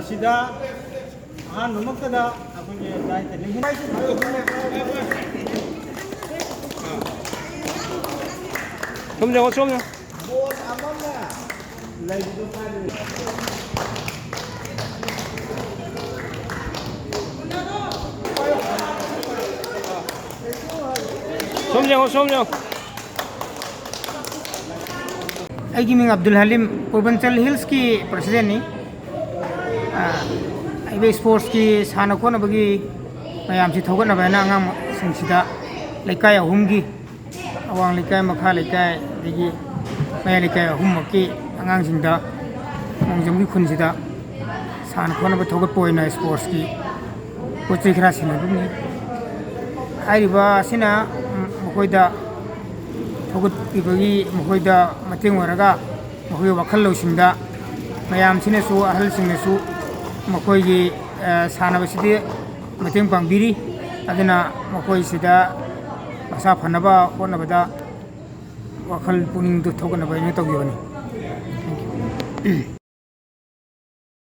ꯃꯁꯤꯗ ꯑꯍꯥꯟꯕꯃꯛꯇꯗ ꯑꯩꯈꯣꯏꯒꯤ ꯗꯥꯏꯠꯇ ꯁꯣꯝ ꯁꯣꯝ ꯁꯣꯝ ꯑꯩꯒꯤ ꯃꯤꯡ ꯑꯕꯗꯨꯜ ꯍꯂꯤꯝ ꯄꯨꯔꯕꯟꯆꯜ ꯍꯤꯜꯁꯀꯤ ꯄ꯭ꯔꯁꯤꯗꯦꯟꯅꯤ ꯑꯩꯕ ꯁ꯭ꯄꯣꯔꯠꯁꯀꯤ ꯁꯥꯟꯅ ꯈꯣꯠꯅꯕꯒꯤ ꯃꯌꯥꯝꯁꯤ ꯊꯧꯒꯠꯅꯕ ꯍꯥꯏꯅ ꯑꯉꯥꯡꯁꯤꯡꯁꯤꯗ ꯂꯩꯀꯥꯏ ꯑꯍꯨꯝꯒꯤ ꯑꯋꯥꯡ ꯂꯩꯀꯥꯏ ꯃꯈꯥ ꯂꯩꯀꯥꯏ ꯑꯗꯒꯤ ꯃꯌꯥꯏ ꯂꯩꯀꯥꯏ ꯑꯍꯨꯝꯃꯛꯀꯤ ꯑꯉꯥꯡꯁꯤꯡꯗ ꯃꯣꯡꯖꯝꯒꯤ ꯈꯨꯟꯁꯤꯗ ꯁꯥꯟꯅ ꯈꯣꯠꯅꯕ ꯊꯧꯒꯠꯄ ꯑꯣꯏꯅ ꯁ꯭ꯄꯣꯔꯠꯁꯀꯤ ꯄꯣꯠ ꯆꯩ ꯈꯔ ꯁꯤꯟꯅꯗꯨꯅꯤ ꯍꯥꯏꯔꯤꯕ ꯑꯁꯤꯅ ꯃꯈꯣꯏꯗ ꯊꯧꯒꯠꯄꯤꯕꯒꯤ ꯃꯈꯣꯏꯗ ꯃꯇꯦꯡ ꯑꯣꯏꯔꯒ ꯃꯈꯣꯏꯒꯤ ꯋꯥꯈꯜ ꯂꯧꯁꯤꯡꯗ ꯃꯌꯥꯝꯁꯤꯅꯁꯨ ꯑꯍꯜꯁꯤꯡꯅꯁꯨ ꯃꯈꯣꯏꯒꯤ ꯁꯥꯟꯅꯕꯁꯤꯗꯤ ꯃꯇꯦꯡ ꯄꯥꯡꯕꯤꯔꯤ ꯑꯗꯨꯅ ꯃꯈꯣꯏꯁꯤꯗ ꯃꯁꯥ ꯐꯅꯕ ꯍꯣꯠꯅꯕꯗ ꯋꯥꯈꯜ ꯄꯨꯛꯅꯤꯡꯗꯨ ꯊꯧꯒꯠꯅꯕ ꯑꯩꯅ ꯇꯧꯖꯕꯅꯤ꯫